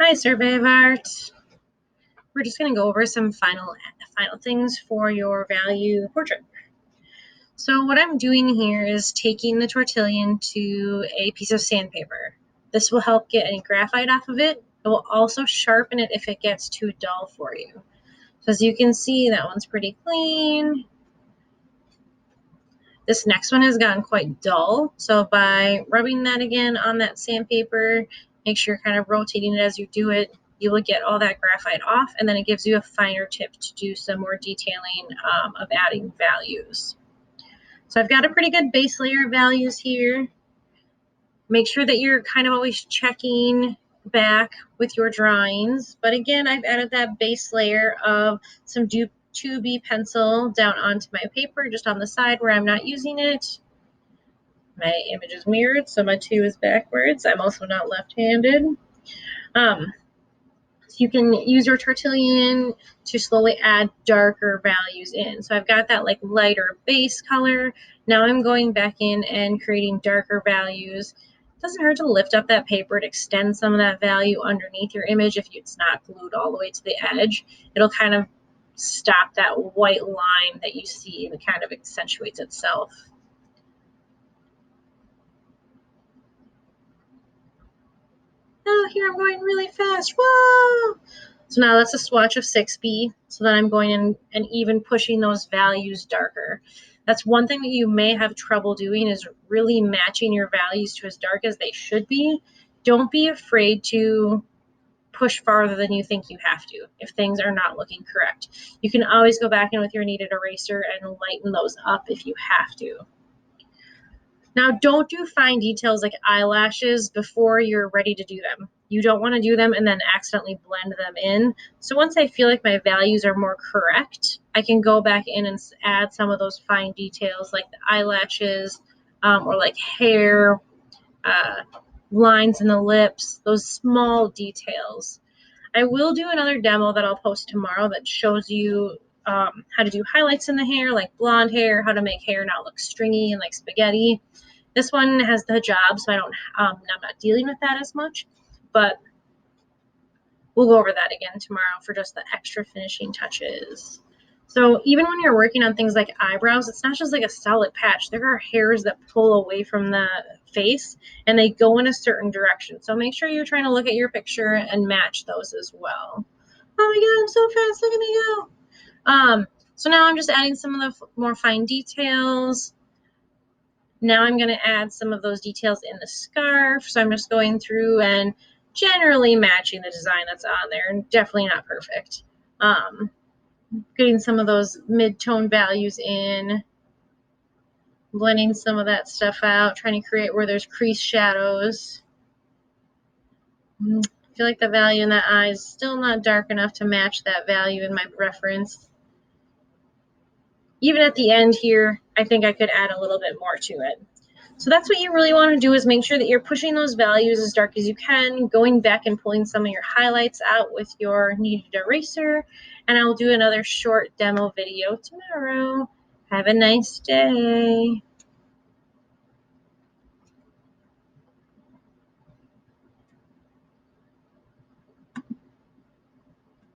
Hi, Survey of Art. We're just going to go over some final things for your value portrait. So what I'm doing here is taking the tortillon to a piece of sandpaper. This will help get any graphite off of it. It will also sharpen it if it gets too dull for you. So as you can see, that one's pretty clean. This next one has gotten quite dull. So by rubbing that again on that sandpaper, make sure you're kind of rotating it as you do it. You will get all that graphite off, and then it gives you a finer tip to do some more detailing of adding values. So I've got a pretty good base layer of values here. Make sure that you're kind of always checking back with your drawings. But again, I've added that base layer of some 2B pencil down onto my paper, just on the side where I'm not using it. My image is mirrored, so my 2 is backwards. I'm also not left-handed. So you can use your tortillon to slowly add darker values in. So I've got that like lighter base color. Now I'm going back in and creating darker values. It doesn't hurt to lift up that paper to extend some of that value underneath your image if it's not glued all the way to the edge. It'll kind of stop that white line that you see, and it kind of accentuates itself. Oh, here I'm going really fast. Whoa! So now that's a swatch of 6B. So then I'm going in and even pushing those values darker. That's one thing that you may have trouble doing, is really matching your values to as dark as they should be. Don't be afraid to push farther than you think you have to if things are not looking correct. You can always go back in with your kneaded eraser and lighten those up if you have to. Now, don't do fine details like eyelashes before you're ready to do them. You don't want to do them and then accidentally blend them in. So once I feel like my values are more correct, I can go back in and add some of those fine details like the eyelashes or like hair, lines in the lips, those small details. I will do another demo that I'll post tomorrow that shows you how to do highlights in the hair, like blonde hair, how to make hair not look stringy and like spaghetti. This one has the hijab, so I'm not dealing with that as much, but we'll go over that again tomorrow for just the extra finishing touches. So even when you're working on things like eyebrows, it's not just like a solid patch. There are hairs that pull away from the face and they go in a certain direction. So make sure you're trying to look at your picture and match those as well. Oh my God, I'm so fast, look at me go. So now I'm just adding some of the more fine details. Now I'm going to add some of those details in the scarf. So I'm just going through and generally matching the design that's on there, and definitely not perfect. Getting some of those mid-tone values in, blending some of that stuff out, trying to create where there's crease shadows. I feel like the value in that eye is still not dark enough to match that value in my reference. Even at the end here, I think I could add a little bit more to it. So that's what you really want to do, is make sure that you're pushing those values as dark as you can, going back and pulling some of your highlights out with your kneaded eraser, and I'll do another short demo video tomorrow. Have a nice day.